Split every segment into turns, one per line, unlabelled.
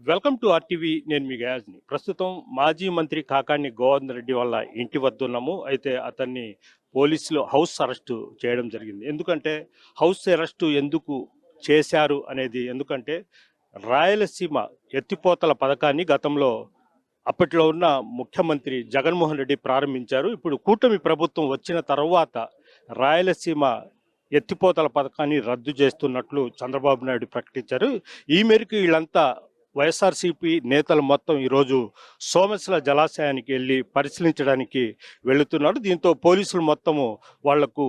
Welcome to RTV. నేను మీ గయాజ్ని. ప్రస్తుతం మాజీ మంత్రి కాకాని గోవర్ధన్ రెడ్డి వాళ్ళ ఇంటి వద్ద ఉన్నాము. అయితే అతన్ని పోలీసులు హౌస్ అరెస్టు చేయడం జరిగింది. ఎందుకంటే హౌస్ అరెస్టు ఎందుకు చేశారు అనేది, ఎందుకంటే రాయలసీమ ఎత్తిపోతల పథకాన్ని గతంలో అప్పట్లో ఉన్న ముఖ్యమంత్రి జగన్మోహన్ రెడ్డి ప్రారంభించారు. ఇప్పుడు కూటమి ప్రభుత్వం వచ్చిన తర్వాత రాయలసీమ ఎత్తిపోతల పథకాన్ని రద్దు చేస్తున్నట్లు చంద్రబాబు నాయుడు ప్రకటించారు. ఈ మేరకు వీళ్ళంతా వైఎస్ఆర్సీపీ నేతలు మొత్తం ఈరోజు సోమశిల జలాశయానికి వెళ్ళి పరిశీలించడానికి వెళుతున్నారు. దీంతో పోలీసులు మొత్తము వాళ్లకు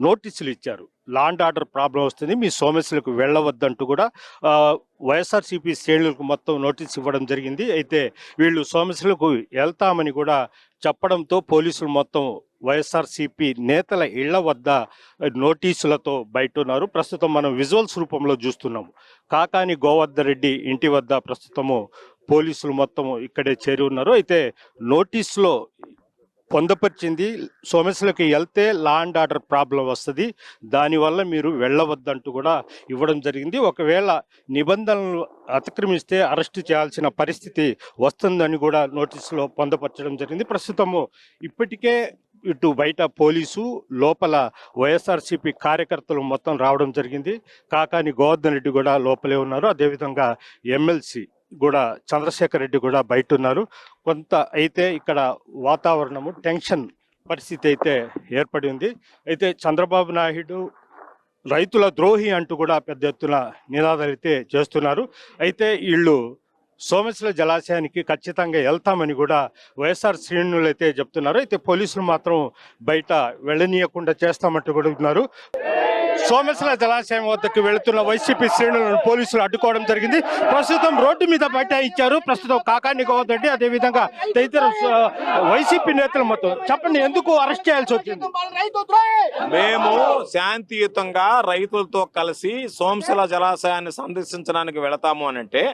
నోటీసులు ఇచ్చారు. లా అండ్ ఆర్డర్ ప్రాబ్లం వస్తుంది, మీ సోమశిలకు వెళ్ళవద్దంటూ కూడా వైఎస్ఆర్సీపీ శ్రేణులకు మొత్తం నోటీస్ ఇవ్వడం జరిగింది. అయితే వీళ్ళు సోమశిలకు వెళ్తామని కూడా చెప్పడంతో పోలీసులు మొత్తం వైఎస్ఆర్సీపీ నేతల ఇళ్ల వద్ద నోటీసులతో బయట ఉన్నారు. ప్రస్తుతం మనం విజువల్స్ రూపంలో చూస్తున్నాము. కాకాని గోవర్ధన్ రెడ్డి ఇంటి వద్ద ప్రస్తుతము పోలీసులు మొత్తము ఇక్కడే చేరి ఉన్నారు. అయితే నోటీసులో పొందపరిచింది, సోమశిలకి వెళ్తే లా అండ్ ఆర్డర్ ప్రాబ్లం వస్తుంది, దానివల్ల మీరు వెళ్ళవద్దంటూ కూడా ఇవ్వడం జరిగింది. ఒకవేళ నిబంధనలు అతిక్రమిస్తే అరెస్టు చేయాల్సిన పరిస్థితి వస్తుందని కూడా నోటీసులో పొందపరచడం జరిగింది. ప్రస్తుతము ఇప్పటికే ఇటు బయట పోలీసు, లోపల వైఎస్ఆర్సీపీ కార్యకర్తలు మొత్తం రావడం జరిగింది. కాకాని గోవర్ధన్ రెడ్డి కూడా లోపలే ఉన్నారు. అదేవిధంగా ఎమ్మెల్సీ కూడా చంద్రశేఖర్ రెడ్డి కూడా బయట ఉన్నారు. కొంత అయితే ఇక్కడ వాతావరణము టెన్షన్ పరిస్థితి అయితే ఏర్పడి ఉంది. అయితే చంద్రబాబు నాయుడు రైతుల ద్రోహి అంటూ కూడా పెద్ద ఎత్తున నినాదాలు అయితే చేస్తున్నారు. అయితే వీళ్ళు సోమశిల జలాశయానికి ఖచ్చితంగా వెళ్తామని కూడా వైఎస్ఆర్ శ్రేణులు అయితే చెప్తున్నారు. అయితే పోలీసులు మాత్రం బయట వెళ్ళనీయకుండా చేస్తామంటూ కూడా ఉన్నారు. సోమశిల జలాశయం వద్దకు వెళుతున్న వైసీపీ శ్రేణులను పోలీసులు అడ్డుకోవడం జరిగింది. ప్రస్తుతం రోడ్డు మీద బైఠాయించారు. ప్రస్తుతం కాకాని గోవర్ధన్ రెడ్డి, అదేవిధంగా తదితర వైసీపీ నేతలు మొత్తం చెప్పండి, ఎందుకు అరెస్ట్ చేయాల్సి వచ్చింది?
మేము శాంతియుతంగా రైతులతో కలిసి సోమశిల జలాశయాన్ని సందర్శించడానికి వెళతాము అని అంటే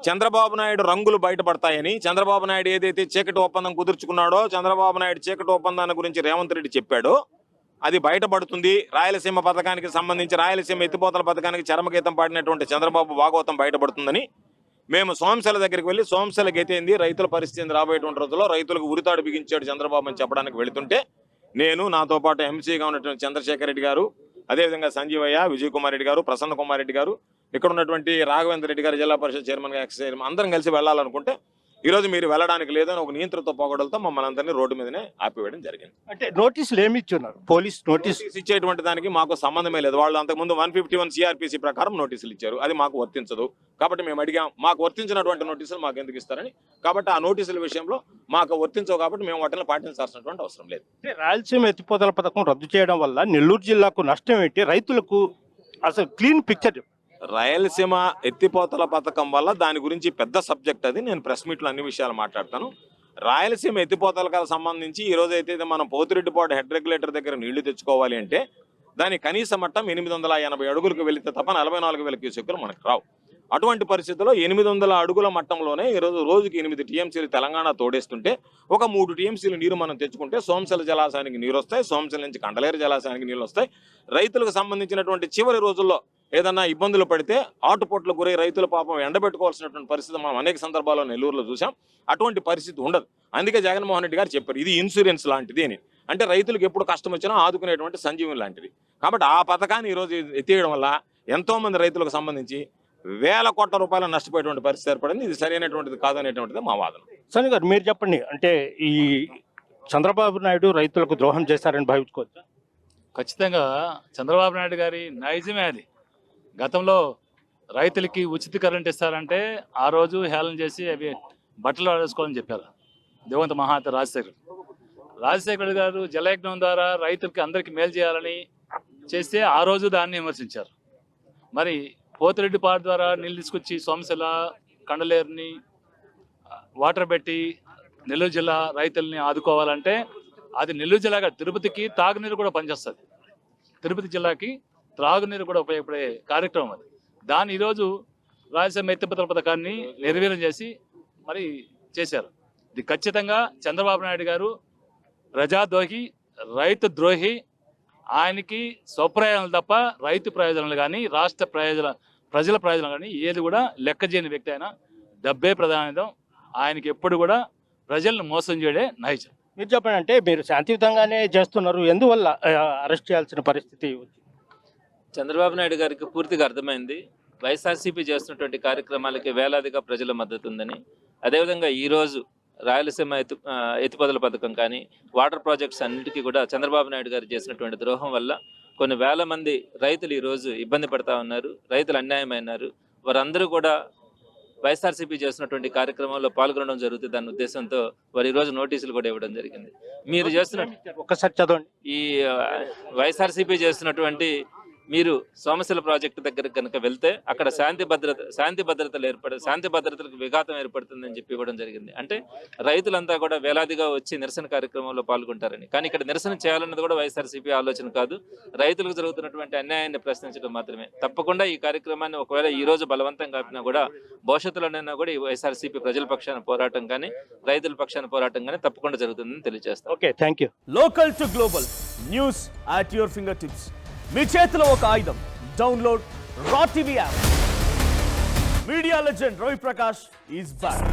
చంద్రబాబు నాయుడు రంగులు బయటపడతాయని, చంద్రబాబు నాయుడు ఏదైతే చీకటి ఒప్పందం కుదుర్చుకున్నాడో, చంద్రబాబు నాయుడు చీకటి ఒప్పందాన్ని గురించి రేవంత్ రెడ్డి చెప్పాడో అది బయటపడుతుంది. రాయలసీమ పథకానికి సంబంధించి, రాయలసీమ ఎత్తిపోతల పథకానికి చరమగీతం పాడినటువంటి చంద్రబాబు భాగవతం బయటపడుతుందని మేము సోమశిల దగ్గరికి వెళ్ళి సోమశిల గెతేంది, రైతుల పరిస్థితి రాబోయేటువంటి రోజుల్లో రైతులకు ఉరితాడు బిగించాడు చంద్రబాబు అని చెప్పడానికి వెళుతుంటే నేను, నాతో పాటు ఎంసీగా ఉన్నటువంటి చంద్రశేఖర్ రెడ్డి గారు, అదేవిధంగా సంజీవయ్య, విజయ్ కుమార్ రెడ్డి గారు, ప్రసన్న కుమార్ రెడ్డి గారు, ఇక్కడ ఉన్నటువంటి రాఘవేంద్ర రెడ్డి గారు, జిల్లా పరిషత్ చైర్మన్, ఎక్స్ చైర్మన్, అందరం కలిసి వెళ్ళాలనుకుంటే ఈరోజు మీరు వెళ్ళడానికి లేదని ఒక నియంత్రణతో పోగొడలతో మమ్మల్ని అందరినీ రోడ్డు మీదనే ఆపివేయడం జరిగింది.
అంటే నోటీసులు ఏమి ఇచ్చున్నారు? పోలీస్ నోటీస్
ఇచ్చేటువంటి దానికి మాకు సంబంధమే లేదు. వాళ్ళు అంతకుముందు 151 సిఆర్పిసి ప్రకారం నోటీసులు ఇచ్చారు, అది మాకు వర్తించదు. కాబట్టి మేము అడిగాం, మాకు వర్తించినటువంటి నోటీసులు మాకు ఎందుకు ఇస్తారని. కాబట్టి ఆ నోటీసుల విషయంలో మాకు వర్తించవు, కాబట్టి మేము వాటిని పాటించాల్సినటువంటి అవసరం లేదు.
రాయలసీమ ఎత్తిపోతల పథకం రద్దు చేయడం వల్ల నెల్లూరు జిల్లాకు నష్టం ఏంటి, రైతులకు అసలు క్లీన్ పిక్చర్?
రాయలసీమ ఎత్తిపోతల పథకం వల్ల దాని గురించి పెద్ద సబ్జెక్ట్, అది నేను ప్రెస్ మీట్లో అన్ని విషయాలు మాట్లాడతాను. రాయలసీమ ఎత్తిపోతలకు సంబంధించి ఈ రోజు అయితే మనం పోతిరెడ్డిపాడు హెడ్ రెగ్యులేటర్ దగ్గర నీళ్లు తెచ్చుకోవాలి అంటే దాని కనీస మట్టం 880 అడుగులకు వెళితే తప్ప 44,000 క్యూసెక్కులు మనకు రావు. అటువంటి పరిస్థితుల్లో 800 అడుగుల మట్టంలోనే ఈరోజు రోజుకి 8 టీఎంసీలు తెలంగాణ తోడేస్తుంటే ఒక 3 టీఎంసీలు నీరు మనం తెచ్చుకుంటే సోమశిల జలాశయానికి నీరు వస్తాయి, సోమశిల నుంచి కండలేరు జలాశయానికి నీళ్ళు వస్తాయి. రైతులకు సంబంధించినటువంటి చివరి రోజుల్లో ఏదన్నా ఇబ్బందులు పడితే ఆటుపోట్లకు గురై రైతుల పాపం ఎండబెట్టుకోవాల్సినటువంటి పరిస్థితి మనం అనేక సందర్భాల్లో నెల్లూరులో చూసాం. అటువంటి పరిస్థితి ఉండదు. అందుకే జగన్మోహన్ రెడ్డి గారు చెప్పారు, ఇది ఇన్సూరెన్స్ లాంటిది అని. అంటే రైతులకు ఎప్పుడు కష్టం వచ్చినా ఆదుకునేటువంటి సంజీవని లాంటిది. కాబట్టి ఆ పథకాన్ని ఈరోజు ఎత్తేయడం వల్ల ఎంతో మంది రైతులకు సంబంధించి వేల కోట్ల రూపాయలు నష్టపోయేటువంటి పరిస్థితి ఏర్పడింది. ఇది సరైనటువంటిది కాదనేటువంటిది మా వాదన.
సని గారు మీరు చెప్పండి, అంటే ఈ చంద్రబాబు నాయుడు రైతులకు ద్రోహం చేశారని భావించుకోవచ్చా?
ఖచ్చితంగా చంద్రబాబు నాయుడు గారి నైజమే అది. గతంలో రైతులకి ఉచిత కరెంట్ ఇస్తారంటే ఆ రోజు హేళన చేసి అవి బట్టలు ఆడేసుకోవాలని చెప్పారు దివంగత మహాత రాజశేఖర్ గారు జలయజ్ఞం ద్వారా రైతులకి అందరికీ మేలు చేయాలని చేస్తే ఆ రోజు దాన్ని విమర్శించారు. మరి పోతిరెడ్డిపాడు ద్వారా నీళ్ళు తీసుకొచ్చి సోమశిల కండలేరుని వాటర్ పెట్టి నెల్లూరు జిల్లా రైతుల్ని ఆదుకోవాలంటే అది నెల్లూరు జిల్లాగా తిరుపతికి తాగునీరు కూడా పనిచేస్తుంది. తిరుపతి జిల్లాకి త్రాగునీరు కూడా ఉపయోగపడే కార్యక్రమం అది. దాన్ని ఈరోజు రాయలసీమ ఎత్తిపోతల పథకాన్ని నిర్వీర్యం చేసి మరి చేశారు. ఇది ఖచ్చితంగా చంద్రబాబు నాయుడు గారు ప్రజాద్రోహి, రైతు ద్రోహి. ఆయనకి స్వప్రయోజనాలు తప్ప రైతు ప్రయోజనాలు కానీ రాష్ట్ర ప్రజల ప్రయోజనం కానీ ఏది కూడా లెక్క చేయని వ్యక్తి అయినా డబ్బే ప్రధానం. ఆయనకి ఎప్పుడు కూడా ప్రజలను మోసం చేయడే నైజం.
మీరు చెప్పండి, అంటే మీరు శాంతియుతంగానే చేస్తున్నారు, ఎందువల్ల అరెస్ట్ చేయాల్సిన పరిస్థితి వచ్చింది?
చంద్రబాబు నాయుడు గారికి పూర్తిగా అర్థమైంది వైఎస్ఆర్సీపీ చేస్తున్నటువంటి కార్యక్రమాలకి వేలాదిగా ప్రజల మద్దతు ఉందని. అదేవిధంగా ఈరోజు రాయలసీమ ఎత్తిపోతల పథకం కానీ వాటర్ ప్రాజెక్ట్స్ అన్నిటికీ కూడా చంద్రబాబు నాయుడు గారు చేసినటువంటి ద్రోహం వల్ల కొన్ని వేల మంది రైతులు ఈరోజు ఇబ్బంది పడతా ఉన్నారు, రైతులు అన్యాయమైనారు. వారందరూ కూడా వైఎస్ఆర్సీపీ చేస్తున్నటువంటి కార్యక్రమంలో పాల్గొనడం జరుగుతుంది అన్న ఉద్దేశంతో వారు ఈరోజు నోటీసులు కూడా ఇవ్వడం జరిగింది. మీరు చేస్తున్న
ఒక్కసారి చదవండి.
ఈ వైఎస్ఆర్సీపీ చేస్తున్నటువంటి మీరు సోమశిల ప్రాజెక్టు దగ్గర కనుక వెళ్తే అక్కడ శాంతి భద్రతలకు విఘాతం ఏర్పడుతుందని చెప్పి ఇవ్వడం జరిగింది. అంటే రైతులంతా కూడా వేలాదిగా వచ్చి నిరసన కార్యక్రమంలో పాల్గొంటారని. కానీ ఇక్కడ నిరసన చేయాలన్నది కూడా వైఎస్ఆర్సీపీ ఆలోచన కాదు, రైతులకు జరుగుతున్నటువంటి అన్యాయాన్ని ప్రశ్నించడం మాత్రమే. తప్పకుండా ఈ కార్యక్రమాన్ని ఒకవేళ ఈ రోజు బలవంతంగా ఆపినా కూడా భవిష్యత్తులోనైనా కూడా ఈ వైఎస్ఆర్సీపీ ప్రజల పక్షాన పోరాటం కానీ రైతుల పక్షాన పోరాటం కానీ తప్పకుండా జరుగుతుందని తెలియజేస్తాం.
Okay, thank you.
Local to global news at your fingertips. మీ చేతిలో ఒక ఆయుధం. Download Raw TV app. Media legend Ravi Prakash is back.